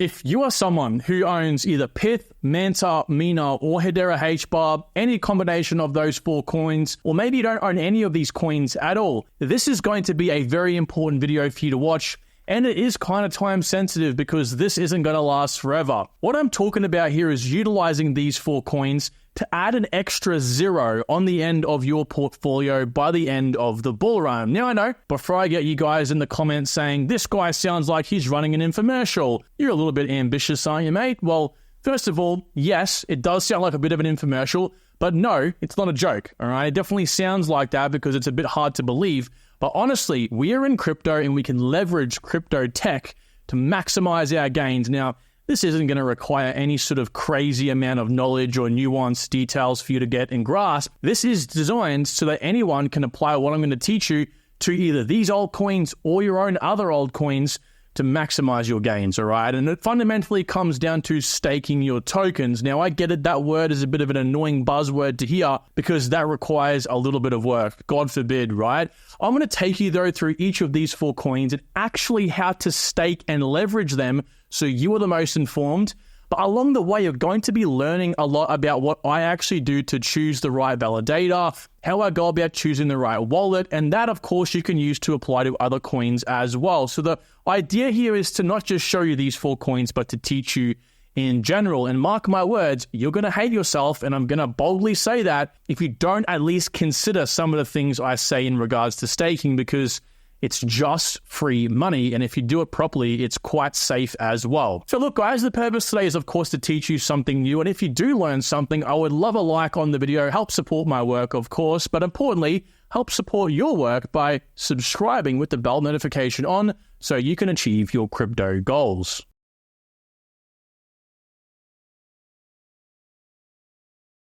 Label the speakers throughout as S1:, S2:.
S1: If you are someone who owns either Pyth, Manta, MINA, or Hedera HBAR, any combination of those 4 coins, or maybe you don't own any of these coins at all, this is going to be a very important video for you to watch. And it is kind of time sensitive because this isn't going to last forever. What I'm talking about here is utilizing these 4 coins to add an extra 0 on the end of your portfolio by the end of the bull run. Now I know, before I get you guys in the comments saying, this guy sounds like he's running an infomercial, you're a little bit ambitious, aren't you, mate? Well, first of all, yes, it does sound like a bit of an infomercial, but no, it's not a joke, all right? It definitely sounds like that because it's a bit hard to believe. But honestly, we are in crypto and we can leverage crypto tech to maximize our gains. Now, this isn't going to require any sort of crazy amount of knowledge or nuanced details for you to get and grasp. This is designed so that anyone can apply what I'm going to teach you to either these altcoins or your own other altcoins to maximize your gains, all right? And it fundamentally comes down to staking your tokens. Now, I get it, that word is a bit of an annoying buzzword to hear because that requires a little bit of work, God forbid, right? I'm going to take you, though, through each of these 4 coins and actually how to stake and leverage them so you are the most informed. But along the way, you're going to be learning a lot about what I actually do to choose the right validator, how I go about choosing the right wallet, and that, of course, you can use to apply to other coins as well. So the idea here is to not just show you these 4 coins, but to teach you in general. And mark my words, you're going to hate yourself, and I'm going to boldly say that if you don't at least consider some of the things I say in regards to staking, because it's just free money, and if you do it properly, it's quite safe as well. So look, guys, the purpose today is, of course, to teach you something new, and if you do learn something, I would love a like on the video, help support my work, of course, but importantly, help support your work by subscribing with the bell notification on so you can achieve your crypto goals.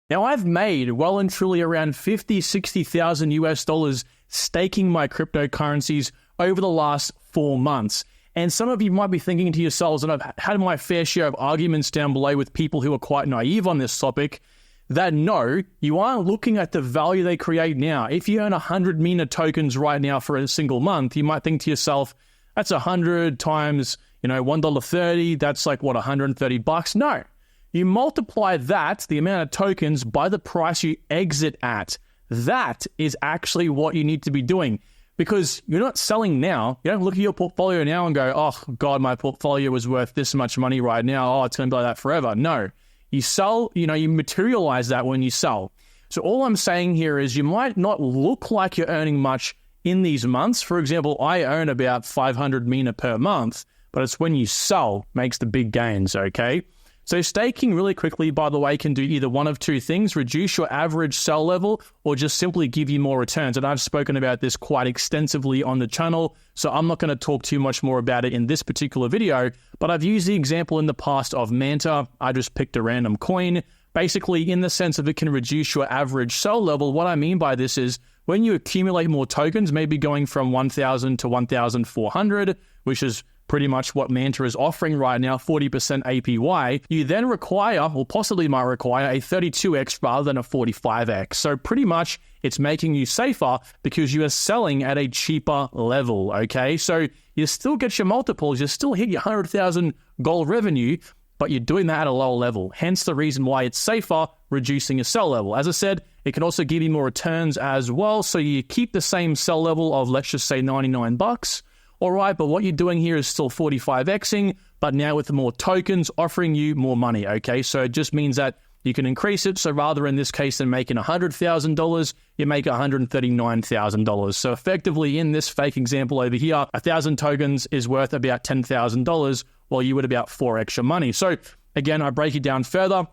S1: Now, I've made well and truly around 50,000-60,000 US dollars staking my cryptocurrencies over the last 4 months. And some of you might be thinking to yourselves, and I've had my fair share of arguments down below with people who are quite naive on this topic, that no, you aren't looking at the value they create now. If you earn 100 MINA tokens right now for a single month, you might think to yourself, that's 100 times, $1.30, that's like, what, 130 bucks? No. You multiply that, the amount of tokens, by the price you exit at. That is actually what you need to be doing, because you're not selling now. You don't look at your portfolio now and go, oh, God, my portfolio was worth this much money right now. Oh, it's going to be like that forever. No. You sell, you materialize that when you sell. So all I'm saying here is you might not look like you're earning much in these months. For example, I earn about 500 MINA per month, but it's when you sell makes the big gains, okay? So staking, really quickly, by the way, can do either one of 2 things: reduce your average sell level or just simply give you more returns. And I've spoken about this quite extensively on the channel, so I'm not going to talk too much more about it in this particular video, but I've used the example in the past of Manta. I just picked a random coin. Basically, in the sense of it can reduce your average sell level, what I mean by this is when you accumulate more tokens, maybe going from 1,000 to 1,400, which is pretty much what Manta is offering right now, 40% APY, you then require, or possibly might require, a 32x rather than a 45x. So pretty much it's making you safer because you are selling at a cheaper level, okay? So you still get your multiples, you still hit your 100,000 gold revenue, but you're doing that at a lower level. Hence the reason why it's safer, reducing your sell level. As I said, it can also give you more returns as well. So you keep the same sell level of, let's just say, 99 bucks. All right, but what you're doing here is still 45xing, but now with more tokens offering you more money, okay? So it just means that you can increase it. So rather in this case than making $100,000, you make $139,000. So effectively in this fake example over here, 1,000 tokens is worth about $10,000, while you would about 4x your money. So again, I break it down further.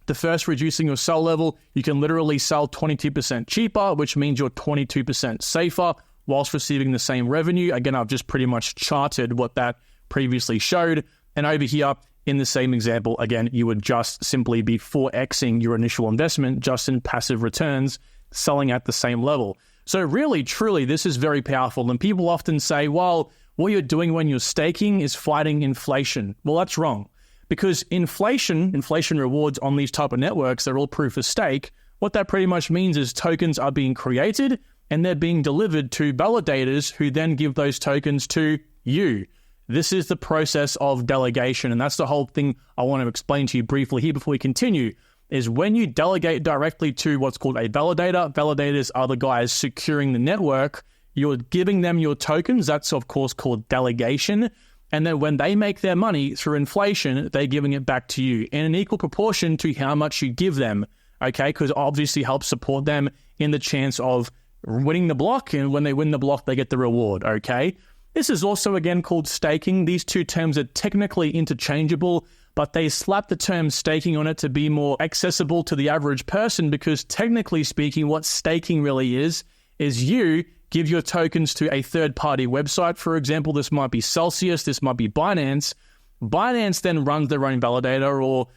S1: The first, reducing your sell level, you can literally sell 22% cheaper, which means you're 22% safer, whilst receiving the same revenue. Again, I've just pretty much charted what that previously showed. And over here, in the same example, again, you would just simply be 4xing your initial investment just in passive returns, selling at the same level. So really, truly, this is very powerful. And people often say, well, what you're doing when you're staking is fighting inflation. Well, that's wrong. Because inflation rewards on these type of networks, they're all proof of stake. What that pretty much means is tokens are being created and they're being delivered to validators who then give those tokens to you. This is the process of delegation, and that's the whole thing I want to explain to you briefly here before we continue, is when you delegate directly to what's called a validator. Validators are the guys securing the network. You're giving them your tokens. That's, of course, called delegation. And then when they make their money through inflation, they're giving it back to you in an equal proportion to how much you give them, okay? Because it obviously helps support them in the chance of winning the block, and when they win the block, they get the reward, okay? This is also, again, called staking. These two terms are technically interchangeable, but they slap the term staking on it to be more accessible to the average person, because technically speaking, what staking really is you give your tokens to a third-party website. For example, this might be Celsius, this might be Binance. Binance then runs their own validator, or,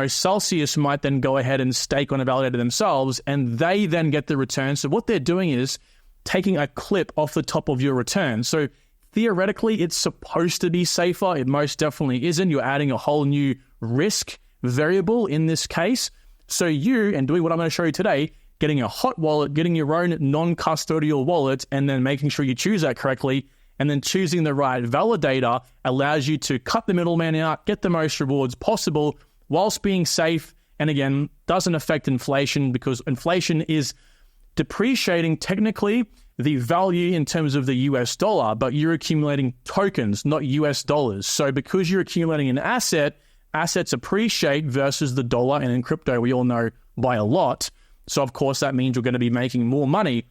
S1: Celsius might then go ahead and stake on a validator themselves, and they then get the return. So what they're doing is taking a clip off the top of your return. So theoretically, it's supposed to be safer. It most definitely isn't. You're adding a whole new risk variable in this case. So you, and doing what I'm going to show you today, getting a hot wallet, getting your own non-custodial wallet, and then making sure you choose that correctly, and then choosing the right validator allows you to cut the middleman out, get the most rewards possible, whilst being safe, and again, doesn't affect inflation, because inflation is depreciating technically the value in terms of the US dollar, but you're accumulating tokens, not US dollars. So because you're accumulating an asset, assets appreciate versus the dollar, and in crypto, we all know, by a lot. So of course, that means you're going to be making more money,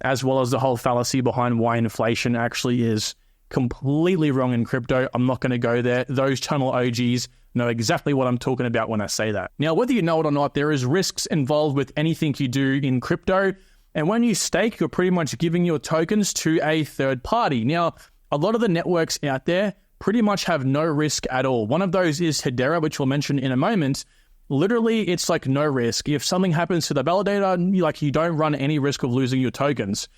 S1: as well as the whole fallacy behind why inflation actually is completely wrong in crypto. I'm not going to go there. Those channel OGs know exactly what I'm talking about when I say that. Now, whether you know it or not, there is risks involved with anything you do in crypto. And when you stake, you're pretty much giving your tokens to a third party. Now, a lot of the networks out there pretty much have no risk at all. One of those is Hedera, which we'll mention in a moment. Literally, it's like no risk. If something happens to the validator, you don't run any risk of losing your tokens.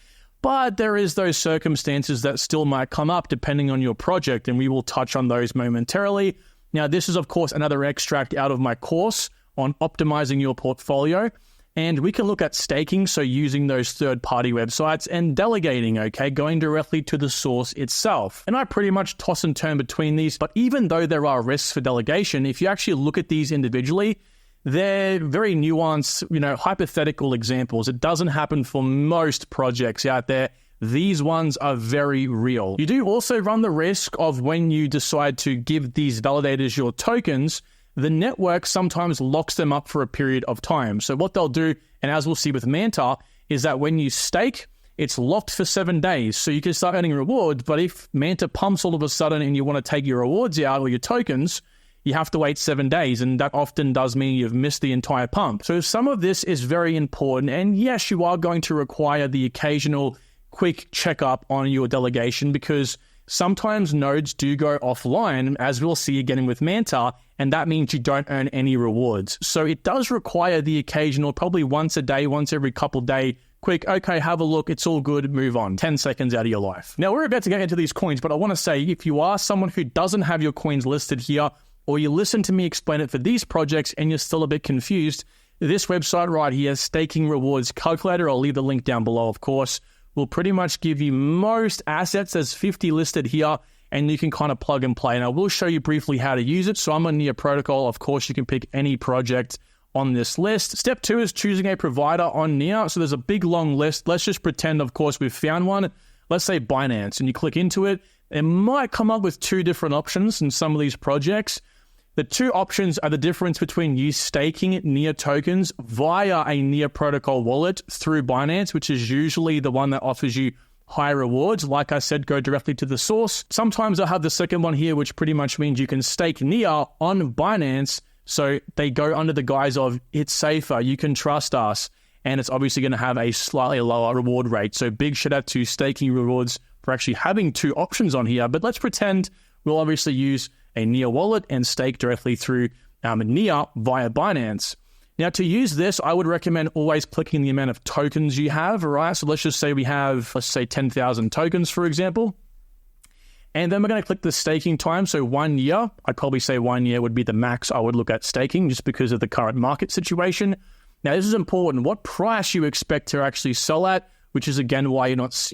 S1: But there is those circumstances that still might come up depending on your project, and we will touch on those momentarily. Now, this is, of course, another extract out of my course on optimizing your portfolio. And we can look at staking, so using those third-party websites, and delegating, okay, going directly to the source itself. And I pretty much toss and turn between these, but even though there are risks for delegation, if you actually look at these individually, they're very nuanced, hypothetical examples. It doesn't happen for most projects out there. These ones are very real. You do also run the risk of, when you decide to give these validators your tokens, the network sometimes locks them up for a period of time. So what they'll do, and as we'll see with Manta, is that when you stake, it's locked for 7 days. So you can start earning rewards, but if Manta pumps all of a sudden and you want to take your rewards out, or your tokens, you have to wait 7 days, and that often does mean you've missed the entire pump. So some of this is very important, and yes, you are going to require the occasional quick checkup on your delegation, because sometimes nodes do go offline, as we'll see again with Manta, and that means you don't earn any rewards. So it does require the occasional, probably once a day, once every couple day, quick, okay, have a look, it's all good, move on. 10 seconds out of your life. Now, we're about to get into these coins, but I want to say, if you are someone who doesn't have your coins listed here, or you listen to me explain it for these projects and you're still a bit confused, this website right here, Staking Rewards Calculator, I'll leave the link down below, of course, will pretty much give you most assets. There's 50 listed here, and you can kind of plug and play. And I will show you briefly how to use it. So I'm on Near Protocol. Of course, you can pick any project on this list. Step 2 is choosing a provider on Near. So there's a big long list. Let's just pretend, of course, we've found one. Let's say Binance, and you click into it. It might come up with 2 different options in some of these projects. The 2 options are the difference between you staking Near tokens via a Near Protocol wallet through Binance, which is usually the one that offers you high rewards. Like I said, go directly to the source. Sometimes I have the second one here, which pretty much means you can stake Near on Binance. So they go under the guise of, it's safer, you can trust us. And it's obviously going to have a slightly lower reward rate. So big shout out to Staking Rewards for actually having 2 options on here. But let's pretend we'll obviously use a Near wallet and stake directly through Near via Binance. Now, to use this, I would recommend always clicking the amount of tokens you have, all right? So let's just say we have, 10,000 tokens, for example. And then we're going to click the staking time. So 1 year, I'd probably say 1 year would be the max I would look at staking, just because of the current market situation. Now, this is important. What price you expect to actually sell at which is again why you're not,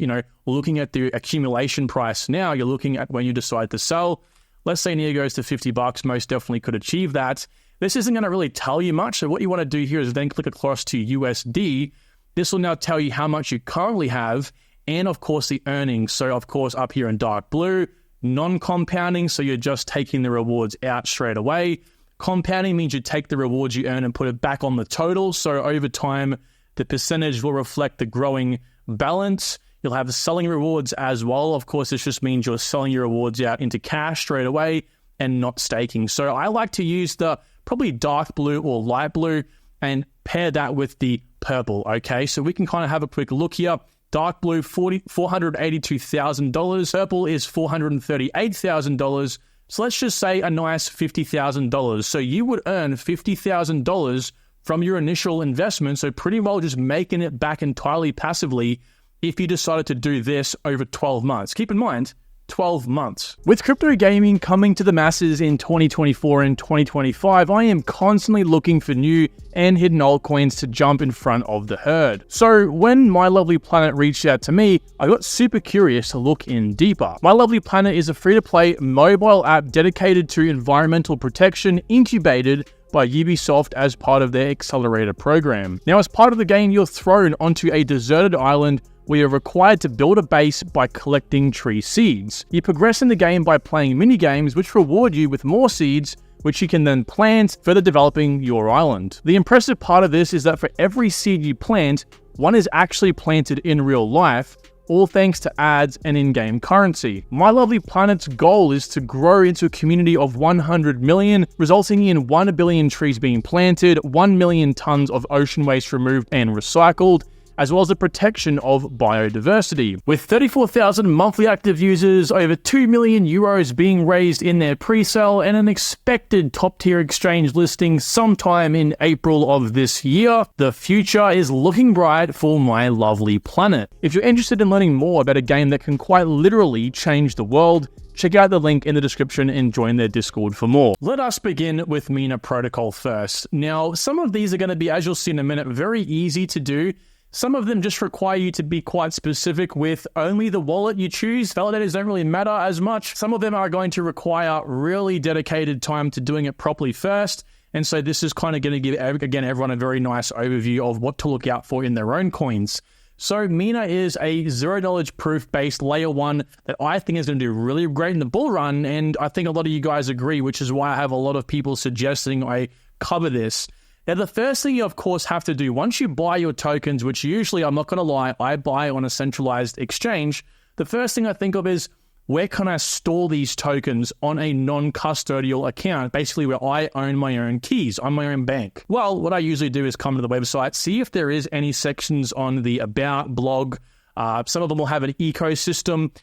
S1: looking at the accumulation price now. You're looking at when you decide to sell. Let's say NIA goes to $50, most definitely could achieve that. This isn't going to really tell you much. So what you want to do here is then click across to USD. This will now tell you how much you currently have and, of course, the earnings. So, of course, up here in dark blue, non-compounding, so you're just taking the rewards out straight away. Compounding means you take the rewards you earn and put it back on the total. So over time, the percentage will reflect the growing balance. You'll have selling rewards as well. Of course, this just means you're selling your rewards out into cash straight away and not staking. So I like to use the probably dark blue or light blue and pair that with the purple, okay? So we can kind of have a quick look here. Dark blue, $482,000. Purple is $438,000. So let's just say a nice $50,000. So you would earn $50,000 from your initial investment. So pretty well just making it back entirely passively if you decided to do this over 12 months. Keep in mind, 12 months. With crypto gaming coming to the masses in 2024 and 2025, I am constantly looking for new and hidden altcoins to jump in front of the herd. So when My Lovely Planet reached out to me, I got super curious to look in deeper. My Lovely Planet is a free-to-play mobile app dedicated to environmental protection, incubated by Ubisoft as part of their accelerator program. Now, as part of the game, you're thrown onto a deserted island where you're required to build a base by collecting tree seeds. You progress in the game by playing mini-games which reward you with more seeds, which you can then plant, further developing your island. The impressive part of this is that for every seed you plant, one is actually planted in real life, all thanks to ads and in-game currency. My Lovely Planet's goal is to grow into a community of 100 million, resulting in 1 billion trees being planted, 1 million tons of ocean waste removed and recycled, as well as the protection of biodiversity. With 34,000 monthly active users, over 2 million euros being raised in their pre-sale, and an expected top-tier exchange listing sometime in April of this year, the future is looking bright for My Lovely Planet. If you're interested in learning more about a game that can quite literally change the world, check out the link in the description and join their Discord for more. Let us begin with MINA protocol first. Now, some of these are going to be, as you'll see in a minute, very easy to do. Some of them just require you to be quite specific with only the wallet you choose. Validators don't really matter as much. Some of them are going to require really dedicated time to doing it properly first. And so this is kind of going to give, again, everyone a very nice overview of what to look out for in their own coins. So MINA is a zero-knowledge proof-based layer 1 that I think is going to do really great in the bull run. And I think a lot of you guys agree, which is why I have a lot of people suggesting I cover this. Now, the first thing you, of course, have to do, once you buy your tokens, which usually, I'm not going to lie, I buy on a centralized exchange, the first thing I think of is, where can I store these tokens on a non-custodial account, basically where I own my own keys, I'm my own bank? Well, what I usually do is come to the website, see if there is any sections on the About blog. Some of them will have an ecosystem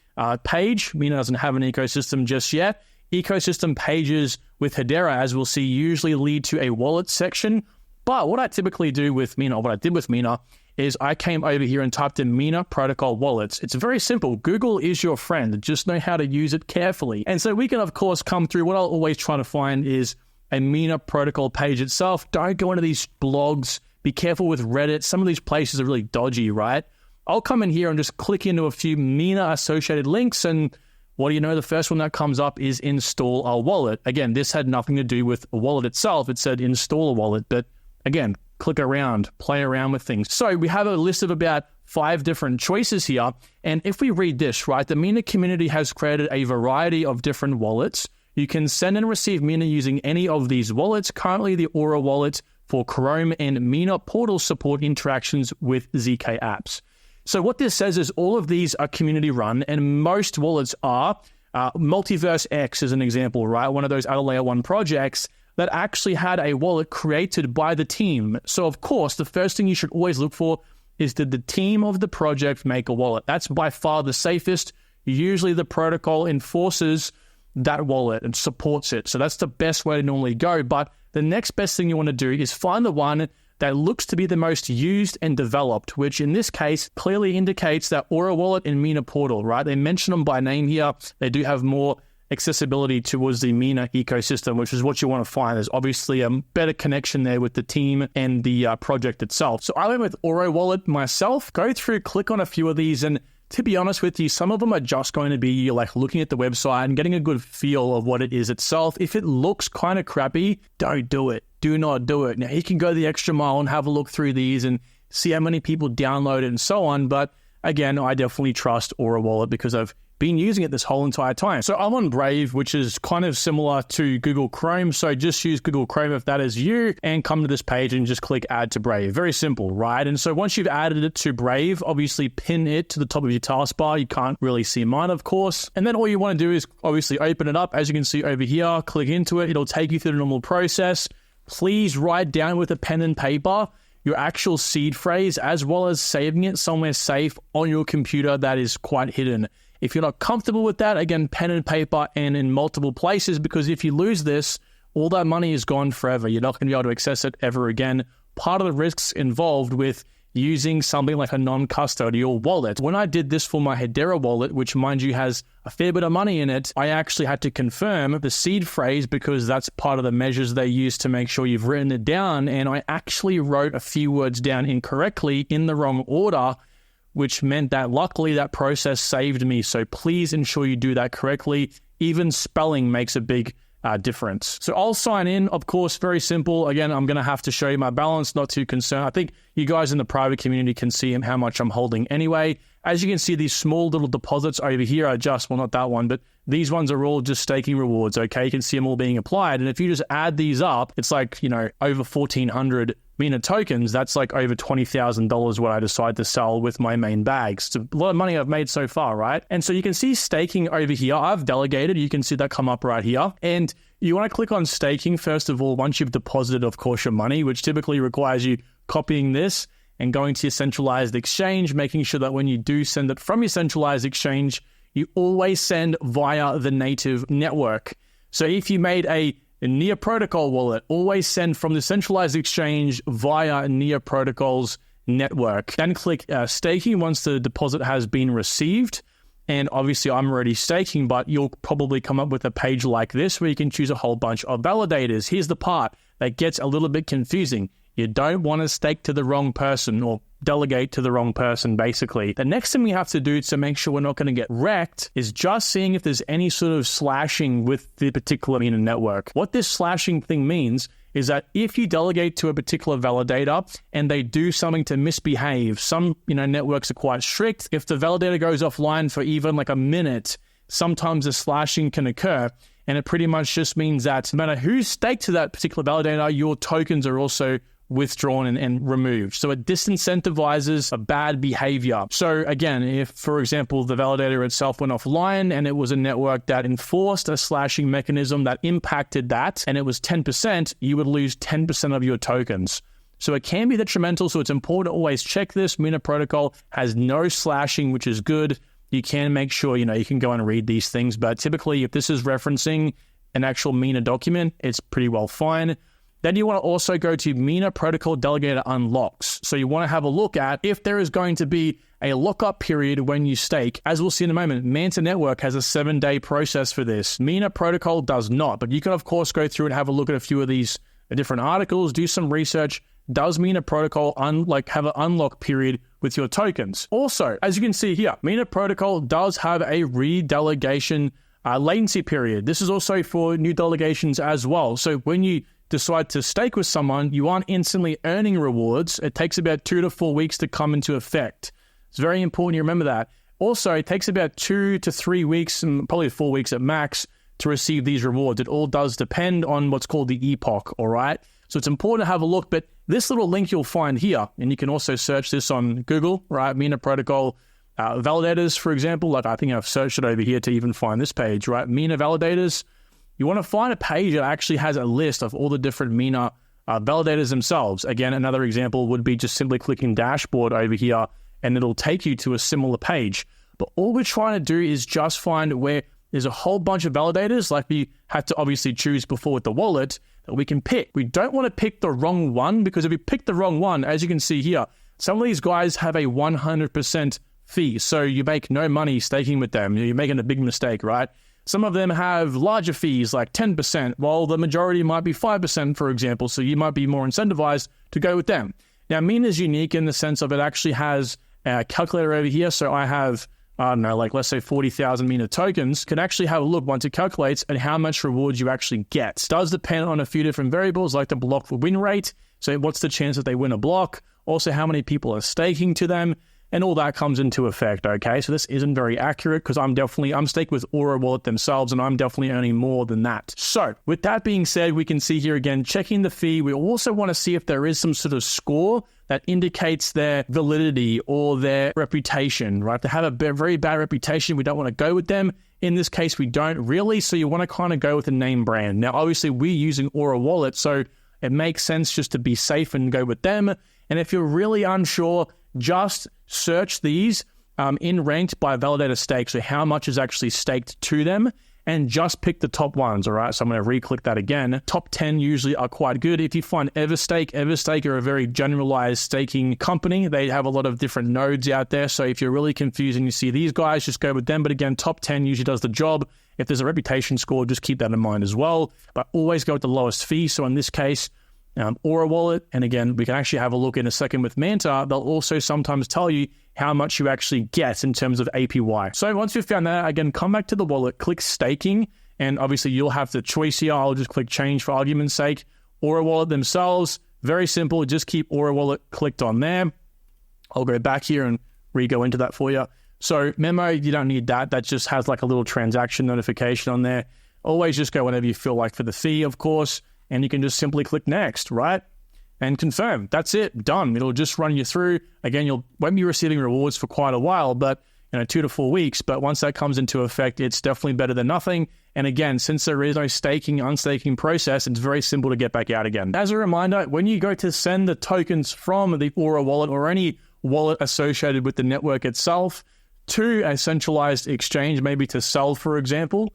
S1: page. MINA doesn't have an ecosystem just yet. Ecosystem pages with Hedera, as we'll see, usually lead to a wallet section. But what I typically do with MINA, or what I did with MINA, is I came over here and typed in MINA protocol wallets. It's very simple. Google is your friend. Just know how to use it carefully. And so we can, of course, come through. What I'll always try to find is a MINA protocol page itself. Don't go into these blogs. Be careful with Reddit. Some of these places are really dodgy, right? I'll come in here and just click into a few MINA associated links, and what do you know? The first one that comes up is install a wallet. Again, this had nothing to do with a wallet itself. It said install a wallet, but again, click around, play around with things. So we have a list of about 5 different choices here. And if we read this, right, the MINA community has created a variety of different wallets. You can send and receive MINA using any of these wallets. Currently, the Aura wallet for Chrome and MINA portal support interactions with ZK apps. So what this says is all of these are community run, and most wallets are. Multiverse X is an example, right? One of those other layer 1 projects that actually had a wallet created by the team. So of course, the first thing you should always look for is, did the team of the project make a wallet? That's by far the safest. Usually the protocol enforces that wallet and supports it. So that's the best way to normally go. But the next best thing you want to do is find the one that looks to be the most used and developed, which in this case clearly indicates that Aura Wallet and MINA Portal, right? They mention them by name here. They do have more accessibility towards the MINA ecosystem, which is what you want to find. There's obviously a better connection there with the team and the project itself. So I went with Oro Wallet myself. Go through, click on a few of these, and to be honest with you, some of them are just going to be like looking at the website and getting a good feel of what it is itself. If it looks kind of crappy, don't do it. Do not do it. Now, you can go the extra mile and have a look through these and see how many people download it and so on. But again, I definitely trust Oro Wallet because I've been using it this whole entire time. So I'm on Brave, which is kind of similar to Google Chrome. So just use Google Chrome if that is you, and come to this page and just click add to Brave. Very simple, right? And so once you've added it to Brave, obviously pin it to the top of your taskbar. You can't really see mine, of course. And then all you want to do is obviously open it up. As you can see over here, click into it. It'll take you through the normal process. Please write down with a pen and paper your actual seed phrase, as well as saving it somewhere safe on your computer that is quite hidden. If you're not comfortable with that, again, pen and paper and in multiple places, because if you lose this, all that money is gone forever. You're not going to be able to access it ever again. Part of the risks involved with using something like a non-custodial wallet. When I did this for my Hedera wallet, which mind you has a fair bit of money in it, I actually had to confirm the seed phrase because that's part of the measures they use to make sure you've written it down. And I actually wrote a few words down incorrectly in the wrong order, which meant that luckily that process saved me. So please ensure you do that correctly. Even spelling makes a big difference. So I'll sign in, of course, very simple. Again, I'm going to have to show you my balance, not too concerned. I think you guys in the private community can see how much I'm holding anyway. As you can see, these small little deposits over here are just, well, not that one, but these ones are all just staking rewards, okay? You can see them all being applied. And if you just add these up, it's like, you know, over 1,400 MINA tokens. That's like over $20,000 what I decide to sell with my main bags. It's a lot of money I've made so far, right? And so you can see staking over here. I've delegated. You can see that come up right here. And you want to click on staking, first of all, once you've deposited, of course, your money, which typically requires you copying this and going to your centralized exchange, making sure that when you do send it from your centralized exchange, you always send via the native network. So if you made a NIA protocol wallet, always send from the centralized exchange via NIA protocol's network. Then click staking once the deposit has been received. And obviously I'm already staking, but you'll probably come up with a page like this where you can choose a whole bunch of validators. Here's the part that gets a little bit confusing. You don't want to stake to the wrong person or delegate to the wrong person, basically. The next thing we have to do to make sure we're not going to get wrecked is just seeing if there's any sort of slashing with the particular MINA network. What this slashing thing means is that if you delegate to a particular validator and they do something to misbehave, some networks are quite strict. If the validator goes offline for even like a minute, sometimes a slashing can occur. And it pretty much just means that no matter who's staked to that particular validator, your tokens are also withdrawn and removed. So it disincentivizes a bad behavior. So again, if, for example, the validator itself went offline and it was a network that enforced a slashing mechanism that impacted that, and it was 10%, you would lose 10% of your tokens. So it can be detrimental. So it's important to always check this. MINA protocol has no slashing, which is good. You can make sure, you can go and read these things. But typically, if this is referencing an actual MINA document, it's pretty well fine. Then you want to also go to MINA protocol delegator unlocks. So you want to have a look at if there is going to be a lockup period when you stake. As we'll see in a moment, Manta network has a 7-day process for this. MINA protocol does not, but you can of course go through and have a look at a few of these different articles, do some research. Does MINA protocol have an unlock period with your tokens? Also, as you can see here, MINA protocol does have a redelegation latency period. This is also for new delegations as well. So when you decide to stake with someone, you aren't instantly earning rewards. It takes about 2 to 4 weeks to come into effect. It's very important you remember that. Also, it takes about 2 to 3 weeks, and probably 4 weeks at max, to receive these rewards. It all does depend on what's called the epoch, all right? So it's important to have a look, but this little link you'll find here, and you can also search this on Google, right? MINA protocol validators, for example. Like I think I've searched it over here to even find this page, right? MINA validators. You want to find a page that actually has a list of all the different MINA validators themselves. Again, another example would be just simply clicking dashboard over here, and it'll take you to a similar page. But all we're trying to do is just find where there's a whole bunch of validators, like we had to obviously choose before with the wallet, that we can pick. We don't want to pick the wrong one, because if we pick the wrong one, as you can see here, some of these guys have a 100% fee. So you make no money staking with them. You're making a big mistake, right? Some of them have larger fees, like 10%, while the majority might be 5%, for example. So you might be more incentivized to go with them. Now, MINA is unique in the sense of it actually has a calculator over here. So I have, I don't know, like let's say 40,000 MINA tokens. Can actually have a look once it calculates at how much rewards you actually get. It does depend on a few different variables, like the block win rate. So what's the chance that they win a block? Also, how many people are staking to them? And all that comes into effect, okay? So this isn't very accurate because I'm staked with Aura Wallet themselves, and I'm definitely earning more than that. So with that being said, we can see here again, checking the fee. We also want to see if there is some sort of score that indicates their validity or their reputation, right? They have a very bad reputation. We don't want to go with them. In this case, we don't really. So you want to kind of go with a name brand. Now, obviously, we're using Aura Wallet, so it makes sense just to be safe and go with them. And if you're really unsure, just search these in ranked by validator stake, so how much is actually staked to them, and just pick the top ones, all right? So I'm going to re-click that again. Top 10 usually are quite good. If you find Everstake are a very generalized staking company. They have a lot of different nodes out there, so if you're really confused and you see these guys, just go with them. But again, top 10 usually does the job. If there's a reputation score, just keep that in mind as well. But always go with the lowest fee. So in this case, Aura Wallet, and again, we can actually have a look in a second with Manta. They'll also sometimes tell you how much you actually get in terms of APY. So once you've found that, again, come back to the wallet, click staking, and obviously you'll have the choice here. I'll just click change for argument's sake. Aura Wallet themselves, very simple. Just keep Aura Wallet clicked on there. I'll go back here and re-go into that for you. So memo, you don't need that. That just has like a little transaction notification on there. Always just go whenever you feel like for the fee, of course. And you can just simply click next, right? And confirm. That's it. Done. It'll just run you through. Again, you won't be receiving rewards for quite a while, but 2 to 4 weeks. But once that comes into effect, it's definitely better than nothing. And again, since there is no staking, unstaking process, it's very simple to get back out again. As a reminder, when you go to send the tokens from the Aura wallet or any wallet associated with the network itself to a centralized exchange, maybe to sell, for example,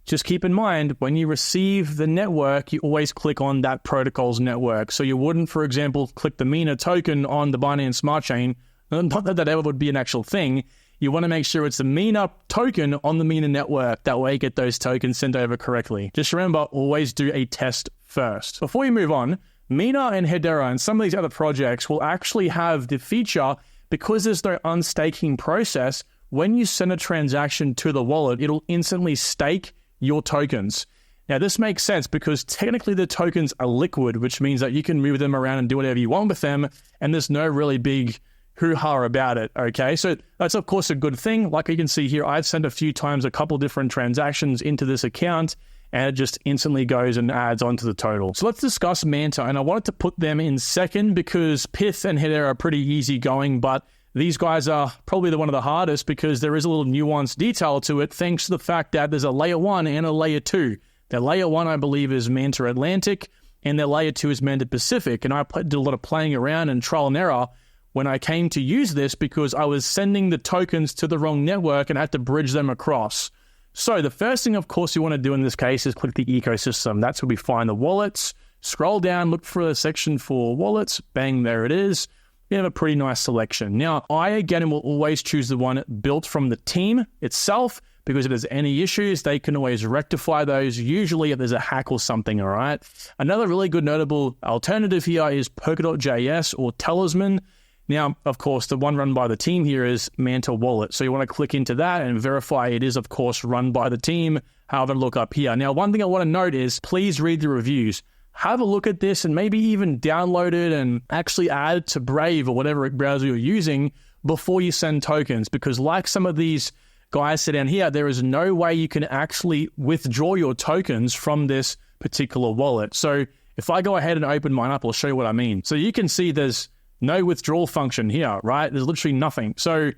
S1: just keep in mind, when you receive the network, you always click on that protocol's network. So you wouldn't, for example, click the MINA token on the Binance Smart Chain. Not that that ever would be an actual thing. You want to make sure it's the MINA token on the MINA network. That way you get those tokens sent over correctly. Just remember, always do a test first. Before you move on, MINA and Hedera and some of these other projects will actually have the feature, because there's no unstaking process, when you send a transaction to the wallet, it'll instantly stake your tokens. Now, this makes sense because technically the tokens are liquid, which means that you can move them around and do whatever you want with them, and there's no really big hoo-ha about it, okay? So that's, of course, a good thing. Like you can see here, I've sent a few times a couple different transactions into this account, and it just instantly goes and adds onto the total. So let's discuss Manta, and I wanted to put them in second because Pyth and Hedera are pretty easy going, but these guys are probably one of the hardest because there is a little nuanced detail to it, thanks to the fact that there's a layer 1 and a layer 2. Their layer 1, I believe, is Manta Atlantic, and their layer 2 is Manta Pacific. And I did a lot of playing around and trial and error when I came to use this because I was sending the tokens to the wrong network and I had to bridge them across. So the first thing, of course, you want to do in this case is click the ecosystem. That's where we find the wallets. Scroll down, look for a section for wallets. Bang, there it is. We have a pretty nice selection. Now, I, again, will always choose the one built from the team itself because if there's any issues, they can always rectify those, usually if there's a hack or something, all right? Another really good notable alternative here is Polkadot.js or Talisman. Now, of course, the one run by the team here is Manta Wallet. So you want to click into that and verify it is, of course, run by the team. However, look up here. Now, one thing I want to note is please read the reviews. Have a look at this and maybe even download it and actually add it to Brave or whatever browser you're using before you send tokens. Because like some of these guys sit down here, there is no way you can actually withdraw your tokens from this particular wallet. So if I go ahead and open mine up, I'll show you what I mean. So you can see there's no withdrawal function here, right? There's literally nothing. So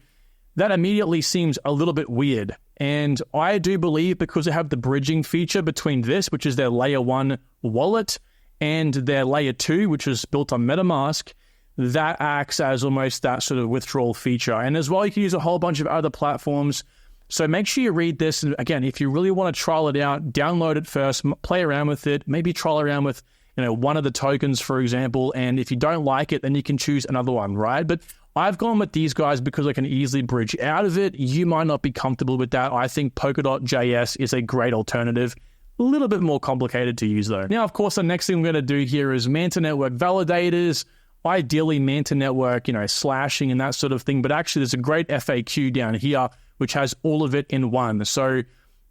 S1: that immediately seems a little bit weird. And I do believe because they have the bridging feature between this, which is their layer 1 wallet, and their layer 2, which is built on MetaMask, that acts as almost that sort of withdrawal feature. And as well, you can use a whole bunch of other platforms. So make sure you read this. And again, if you really want to trial it out, download it first, play around with it, maybe trial around with one of the tokens, for example, and if you don't like it, then you can choose another one, right? But I've gone with these guys because I can easily bridge out of it. You might not be comfortable with that. I think Polkadot.js is a great alternative. A little bit more complicated to use though. Now, of course, the next thing we're going to do here is Manta Network validators. Ideally, Manta Network, slashing and that sort of thing. But actually, there's a great FAQ down here, which has all of it in one. So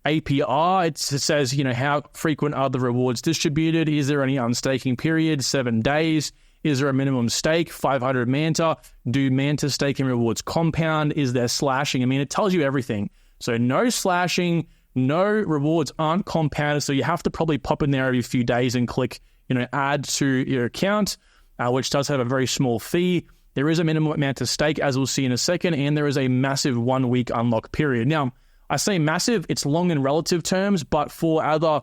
S1: APR, it says, how frequent are the rewards distributed? Is there any unstaking period? 7 days. Is there a minimum stake? 500 Manta. Do Manta staking rewards compound? Is there slashing? It tells you everything. So no slashing, no rewards aren't compounded. So you have to probably pop in there every few days and click, add to your account, which does have a very small fee. There is a minimum amount to stake, as we'll see in a second, and there is a massive 1 week unlock period. Now, I say massive, it's long in relative terms, but for other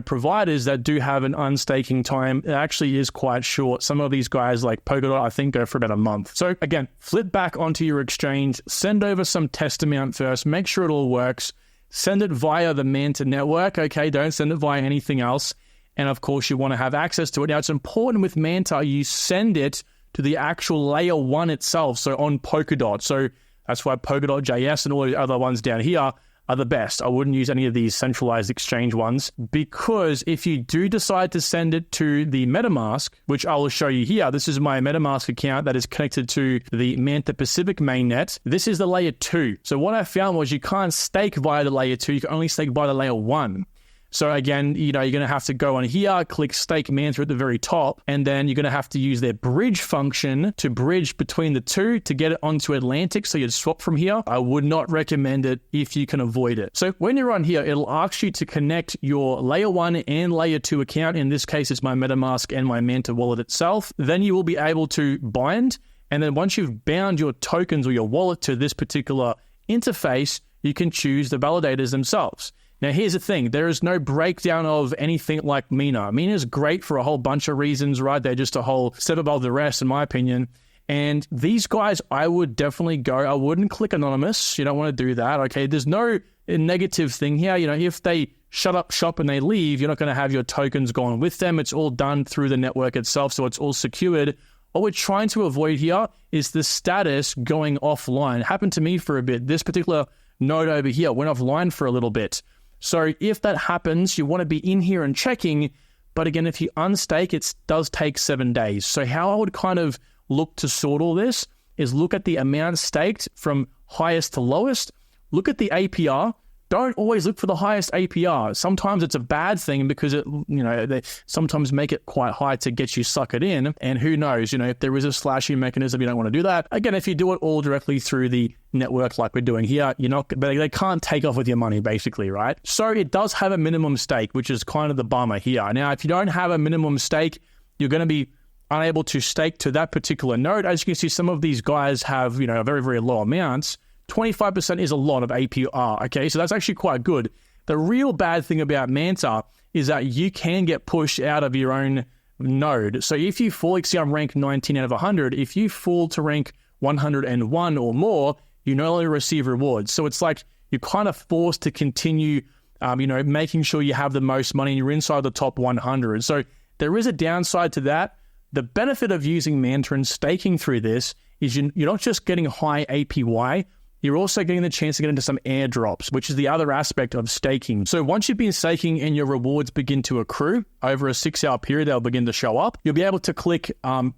S1: providers that do have an unstaking time, it actually is quite short. Some of these guys like Polkadot, I think, go for about a month. So again, flip back onto your exchange, send over some test amount first, make sure it all works, send it via the Manta network, okay? Don't send it via anything else. And of course, you want to have access to it. Now, it's important with Manta, you send it to the actual layer 1 itself, so on Polkadot. So that's why Polkadot.js and all the other ones down here are the best. I wouldn't use any of these centralized exchange ones, because if you do decide to send it to the MetaMask, which I will show you here, this is my MetaMask account that is connected to the Manta Pacific mainnet. This is the layer 2. So what I found was you can't stake via the layer 2, you can only stake via the layer 1. So again, you're going to have to go on here, click Stake Manta at the very top, and then you're going to have to use their bridge function to bridge between the two to get it onto Atlantic. So you'd swap from here. I would not recommend it if you can avoid it. So when you're on here, it'll ask you to connect your layer 1 and layer 2 account. In this case, it's my MetaMask and my Manta wallet itself. Then you will be able to bind. And then once you've bound your tokens or your wallet to this particular interface, you can choose the validators themselves. Now, here's the thing. There is no breakdown of anything like MINA. MINA is great for a whole bunch of reasons, right? They're just a whole step above the rest, in my opinion. And these guys, I would definitely go. I wouldn't click anonymous. You don't want to do that, okay? There's no negative thing here. If they shut up shop and they leave, you're not going to have your tokens gone with them. It's all done through the network itself, so it's all secured. What we're trying to avoid here is the status going offline. It happened to me for a bit. This particular node over here went offline for a little bit. So if that happens, you want to be in here and checking. But again, if you unstake, it does take 7 days. So how I would kind of look to sort all this is look at the amount staked from highest to lowest. Look at the APR. Don't always look for the highest APR. Sometimes it's a bad thing because they sometimes make it quite high to get you suckered in. And who knows, if there is a slashing mechanism, you don't want to do that. Again, if you do it all directly through the network like we're doing here, they can't take off with your money basically, right? So it does have a minimum stake, which is kind of the bummer here. Now, if you don't have a minimum stake, you're going to be unable to stake to that particular node. As you can see, some of these guys have, very, very low amounts. 25% is a lot of APR, okay? So that's actually quite good. The real bad thing about Manta is that you can get pushed out of your own node. So if you fall, see I'm ranked 19 out of 100, if you fall to rank 101 or more, you no longer receive rewards. So it's like you're kind of forced to continue, making sure you have the most money and you're inside the top 100. So there is a downside to that. The benefit of using Manta and staking through this is you're not just getting high APY, you're also getting the chance to get into some airdrops, which is the other aspect of staking. So once you've been staking and your rewards begin to accrue over a 6-hour period, they'll begin to show up. You'll be able to click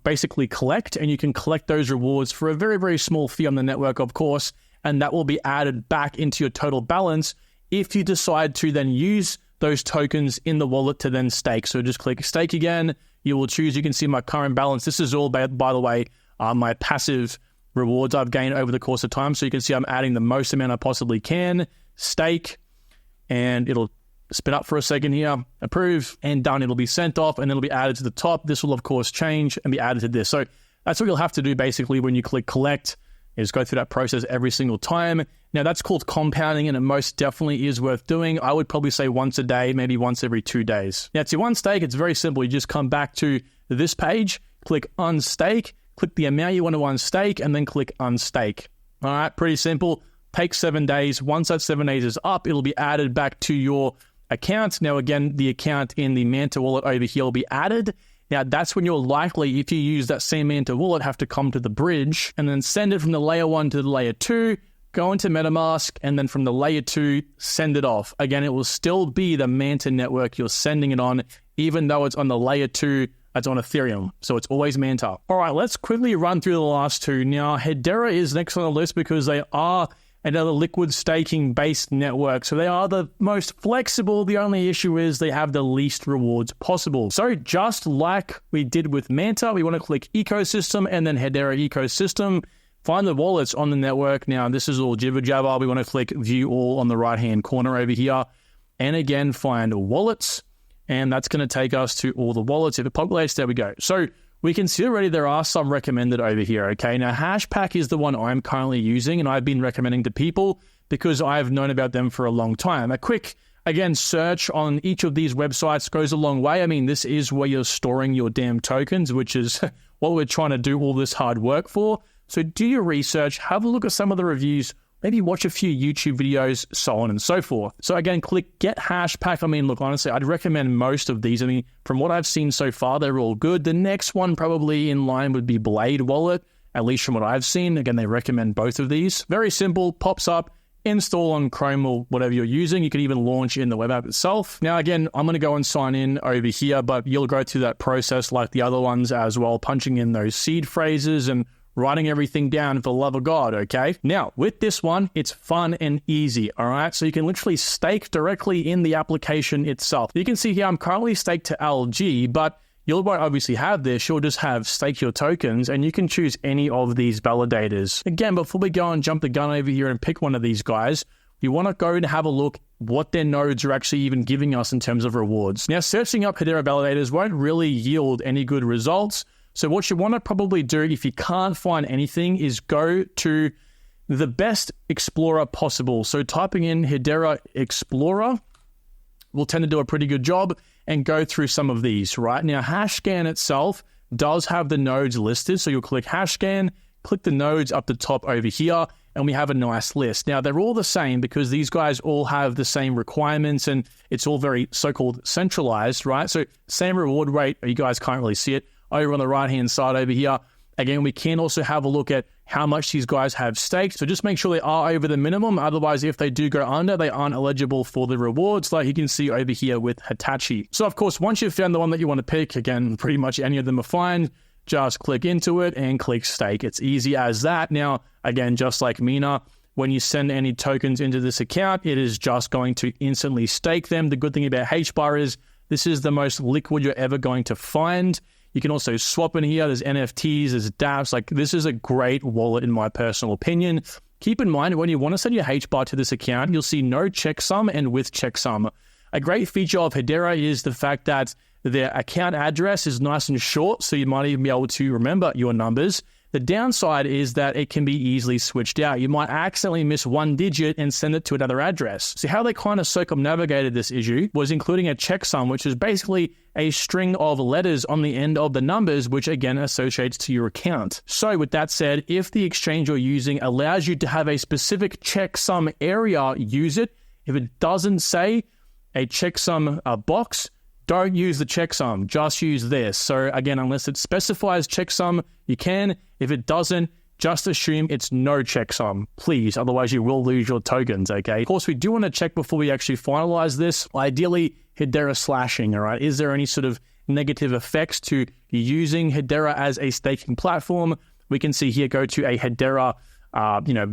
S1: basically collect, and you can collect those rewards for a very, very small fee on the network, of course, and that will be added back into your total balance if you decide to then use those tokens in the wallet to then stake. So just click stake again. You will choose, you can see my current balance. This is all, by the way, my passive rewards I've gained over the course of time. So you can see I'm adding the most amount I possibly can, stake, and it'll spin up for a second here, approve, and done. It'll be sent off and it'll be added to the top. This will of course change and be added to this. So that's what you'll have to do basically when you click collect, is go through that process every single time. Now that's called compounding, and it most definitely is worth doing. I would probably say once a day, maybe once every 2 days. Now to unstake, it's very simple. You just come back to this page, click unstake, click the amount you want to unstake, and then click unstake. All right, pretty simple. Takes 7 days. Once that 7 days is up, it'll be added back to your account. Now, again, the account in the Manta wallet over here will be added. Now, that's when you'll likely, if you use that same Manta wallet, have to come to the bridge and then send it from the layer 1 to the layer 2, go into MetaMask, and then from the layer 2, send it off. Again, it will still be the Manta network you're sending it on, even though it's on the layer 2, it's on Ethereum. So it's always Manta. All right, let's quickly run through the last two. Now, Hedera is next on the list because they are another liquid staking based network. So they are the most flexible. The only issue is they have the least rewards possible. So just like we did with Manta, we want to click ecosystem and then Hedera ecosystem. Find the wallets on the network. Now, this is all jibber jabber. We want to click view all on the right-hand corner over here. And again, find wallets. And that's going to take us to all the wallets. If it populates, there we go. So we can see already there are some recommended over here, okay? Now, Hashpack is the one I'm currently using, and I've been recommending to people because I've known about them for a long time. A quick, again, search on each of these websites goes a long way. I mean, this is where you're storing your damn tokens, which is what we're trying to do all this hard work for. So do your research, have a look at some of the reviews, maybe watch a few YouTube videos, so on and so forth. So again, click Get Hashpack. I mean, look, honestly, I'd recommend most of these. I mean, from what I've seen so far, they're all good. The next one probably in line would be Blade Wallet, at least from what I've seen. Again, they recommend both of these. Very simple, pops up, install on Chrome or whatever you're using. You can even launch in the web app itself. Now, again, I'm going to go and sign in over here, but you'll go through that process like the other ones as well, punching in those seed phrases and writing everything down for the love of God, okay? Now, with this one, it's fun and easy, all right? So you can literally stake directly in the application itself. You can see here, I'm currently staked to LG, but you won't obviously have this. You'll just have stake your tokens, and you can choose any of these validators. Again, before we go and jump the gun over here and pick one of these guys, you want to go and have a look what their nodes are actually even giving us in terms of rewards. Now, searching up Hedera validators won't really yield any good results. So what you want to probably do if you can't find anything is go to the best explorer possible. So typing in Hedera Explorer will tend to do a pretty good job and go through some of these, right? Now, Hashscan itself does have the nodes listed. So you'll click Hashscan, click the nodes up the top over here, and we have a nice list. Now, they're all the same because these guys all have the same requirements and it's all very so-called centralized, right? So same reward rate, you guys can't really see it, over on the right-hand side over here. Again, we can also have a look at how much these guys have staked. So just make sure they are over the minimum. Otherwise, if they do go under, they aren't eligible for the rewards like you can see over here with Hitachi. So, of course, once you've found the one that you want to pick, again, pretty much any of them are fine. Just click into it and click stake. It's easy as that. Now, again, just like MINA, when you send any tokens into this account, it is just going to instantly stake them. The good thing about HBAR is this is the most liquid you're ever going to find. You can also swap in here. There's NFTs, there's dApps. Like, this is a great wallet in my personal opinion. Keep in mind, when you want to send your HBAR to this account, you'll see no checksum and with checksum. A great feature of Hedera is the fact that their account address is nice and short, so you might even be able to remember your numbers. The downside is that it can be easily switched out. You might accidentally miss one digit and send it to another address. So how they kind of circumnavigated this issue was including a checksum, which is basically a string of letters on the end of the numbers, which again associates to your account. So with that said, if the exchange you're using allows you to have a specific checksum area, use it. If it doesn't say a checksum box, don't use the checksum, just use this. So again, unless it specifies checksum, you can. If it doesn't, just assume it's no checksum, please. Otherwise, you will lose your tokens, okay? Of course, we do want to check before we actually finalize this. Ideally, Hedera slashing, all right? Is there any sort of negative effects to using Hedera as a staking platform? We can see here, go to a Hedera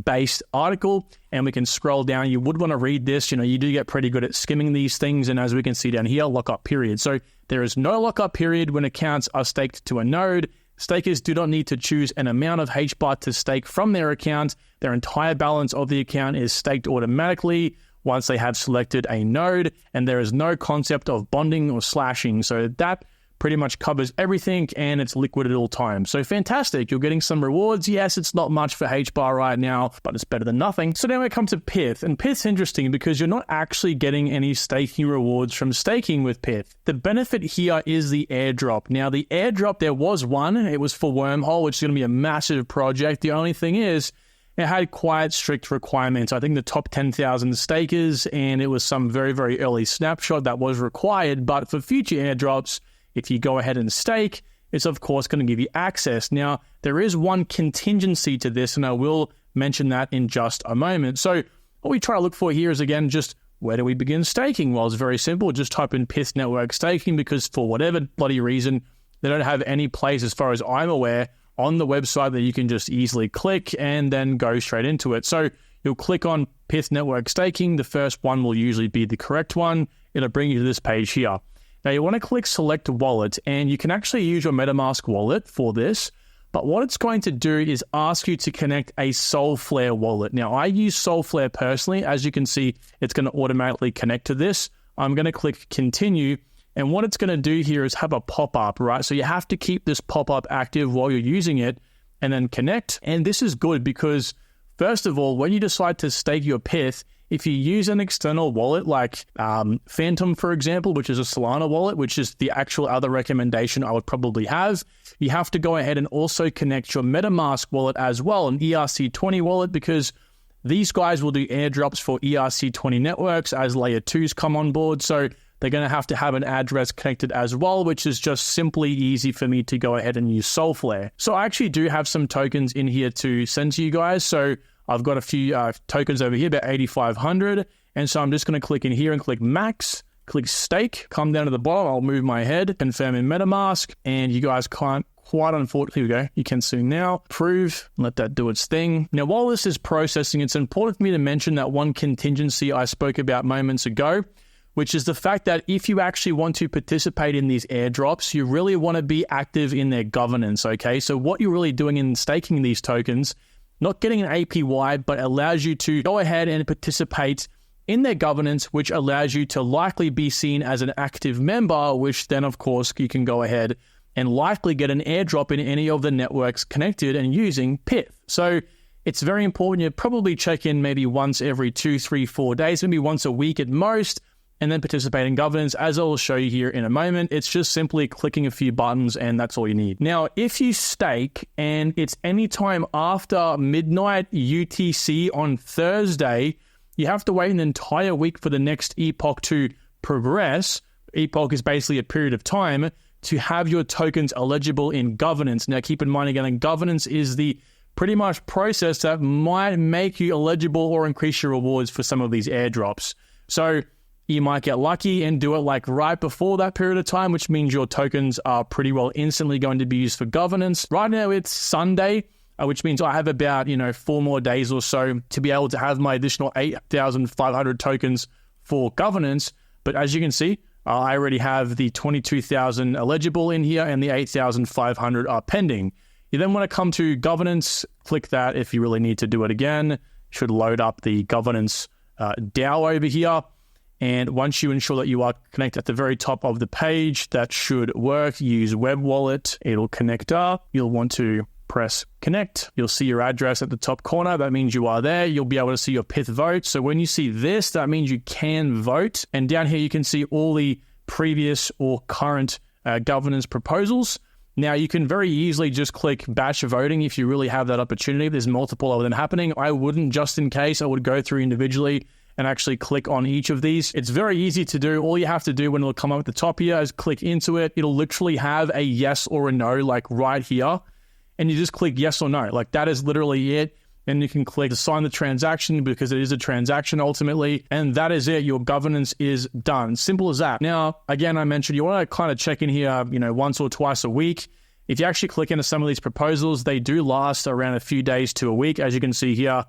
S1: based article, and we can scroll down. You would want to read this. You do get pretty good at skimming these things. And as we can see down here, lockup period. So there is no lockup period when accounts are staked to a node. Stakers do not need to choose an amount of HBAR to stake from their account. Their entire balance of the account is staked automatically once they have selected a node, and there is no concept of bonding or slashing. So that pretty much covers everything, and it's liquid at all times. So fantastic. You're getting some rewards. Yes, it's not much for HBAR right now, but it's better than nothing. So now we come to Pyth, and Pyth's interesting because you're not actually getting any staking rewards from staking with Pyth. The benefit here is the airdrop. Now, the airdrop, there was one. It was for Wormhole, which is going to be a massive project. The only thing is, it had quite strict requirements. I think the top 10,000 stakers, and it was some very, very early snapshot that was required. But for future airdrops, if you go ahead and stake, it's of course going to give you access. Now, there is one contingency to this, and I will mention that in just a moment. So what we try to look for here is, again, just where do we begin staking? Well, it's very simple. Just type in Pyth network staking, because for whatever bloody reason, they don't have any place, as far as I'm aware, on the website that you can just easily click and then go straight into it. So you'll click on Pyth network staking. The first one will usually be the correct one. It'll bring you to this page here. Now you want to click select wallet, and you can actually use your MetaMask wallet for this. But what it's going to do is ask you to connect a Solflare wallet. Now I use Solflare personally. As you can see, it's going to automatically connect to this. I'm going to click continue. And what it's going to do here is have a pop-up, right? So you have to keep this pop-up active while you're using it and then connect. And this is good because, first of all, when you decide to stake your Pyth, if you use an external wallet like Phantom, for example, which is a Solana wallet, which is the actual other recommendation I would probably have, you have to go ahead and also connect your MetaMask wallet as well, an ERC20 wallet, because these guys will do airdrops for ERC20 networks as layer 2s come on board. So they're going to have an address connected as well, which is just simply easy for me to go ahead and use Solflare. So I actually do have some tokens in here to send to you guys. So I've got a few tokens over here, about 8,500. And so I'm just going to click in here and click max, click stake, come down to the bottom. I'll move my head, confirm in MetaMask, and you guys can't quite unfortunately, here we go. You can see now, approve, let that do its thing. Now, while this is processing, it's important for me to mention that one contingency I spoke about moments ago, which is the fact that if you actually want to participate in these airdrops, you really want to be active in their governance, okay? So what you're really doing in staking these tokens, not getting an APY, but allows you to go ahead and participate in their governance, which allows you to likely be seen as an active member, which then, of course, you can go ahead and likely get an airdrop in any of the networks connected and using Pyth. So it's very important. You probably check in maybe once every 2, 3, 4 days, maybe once a week at most, and then participate in governance, as I'll show you here in a moment. It's just simply clicking a few buttons, and that's all you need. Now, if you stake and it's anytime after midnight UTC on Thursday, you have to wait an entire week for the next epoch to progress. Epoch is basically a period of time to have your tokens eligible in governance. Now, keep in mind again, governance is the pretty much process that might make you eligible or increase your rewards for some of these airdrops. So you might get lucky and do it like right before that period of time, which means your tokens are pretty well instantly going to be used for governance. Right now it's Sunday, which means I have about 4 more days or so to be able to have my additional 8,500 tokens for governance. But as you can see, I already have the 22,000 eligible in here, and the 8,500 are pending. You then want to come to governance, click that if you really need to do it again. Should load up the governance DAO over here. And once you ensure that you are connected at the very top of the page, that should work. Use web wallet. It'll connect up. You'll want to press connect. You'll see your address at the top corner. That means you are there. You'll be able to see your Pyth vote. So when you see this, that means you can vote. And down here, you can see all the previous or current governance proposals. Now, you can very easily just click batch voting if you really have that opportunity. There's multiple of them happening. I wouldn't, just in case. I would go through individually and actually click on each of these. It's very easy to do. All you have to do when it'll come up at the top here is click into it. It'll literally have a yes or a no, like right here. And you just click yes or no. Like that is literally it. And you can click to sign the transaction because it is a transaction ultimately. And that is it. Your governance is done. Simple as that. Now, again, I mentioned you want to kind of check in here, once or twice a week. If you actually click into some of these proposals, they do last around a few days to a week. As you can see here,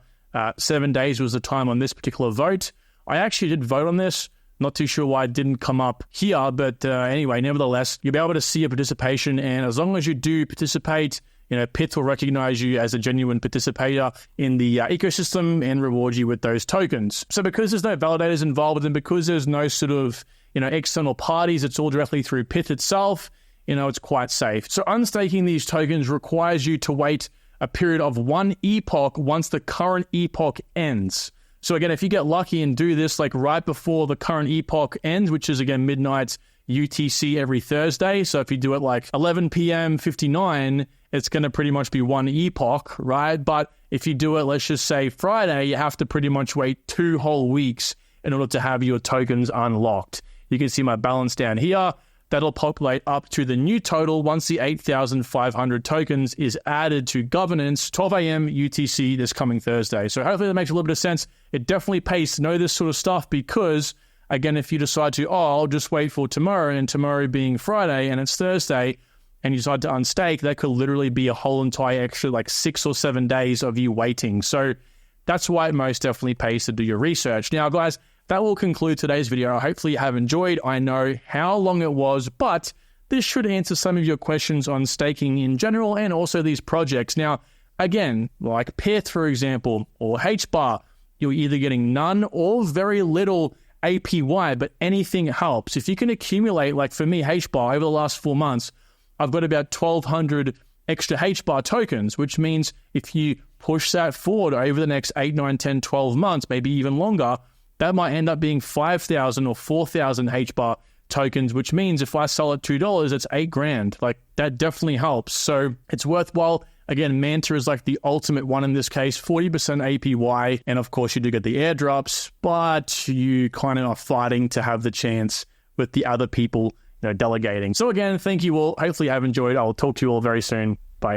S1: 7 days was the time on this particular vote. I actually did vote on this. Not too sure why it didn't come up here, but anyway, nevertheless, you'll be able to see your participation. And as long as you do participate, Pyth will recognize you as a genuine participator in the ecosystem and reward you with those tokens. So because there's no validators involved and because there's no sort of, external parties, it's all directly through Pyth itself, it's quite safe. So unstaking these tokens requires you to wait a period of 1 epoch once the current epoch ends. So again, if you get lucky and do this like right before the current epoch ends, which is again midnight UTC every Thursday. So if you do it like 11 p.m. 59 it's going to pretty much be one epoch, right? But if you do it, let's just say Friday, you have to pretty much wait 2 whole weeks in order to have your tokens unlocked. You can see my balance down here. That'll populate up to the new total once the 8,500 tokens is added to governance, 12 a.m. UTC this coming Thursday. So hopefully that makes a little bit of sense. It definitely pays to know this sort of stuff because, again, if you decide to, I'll just wait for tomorrow, and tomorrow being Friday and it's Thursday, and you decide to unstake, that could literally be a whole entire extra 6 or 7 days of you waiting. So that's why it most definitely pays to do your research. Now, guys, that will conclude today's video. Hopefully you have enjoyed. I know how long it was, but this should answer some of your questions on staking in general and also these projects. Now, again, like Pyth, for example, or HBAR, you're either getting none or very little APY, but anything helps. If you can accumulate, like for me, HBAR, over the last 4 months, I've got about 1,200 extra HBAR tokens, which means if you push that forward over the next 8, 9, 10, 12 months, maybe even longer, that might end up being 5,000 or 4,000 HBAR tokens, which means if I sell at $2, it's $8,000. That definitely helps. So it's worthwhile. Again, Manta is the ultimate one in this case, 40% APY. And of course, you do get the airdrops, but you kind of are fighting to have the chance with the other people delegating. So again, thank you all. Hopefully you have enjoyed. I will talk to you all very soon. Bye.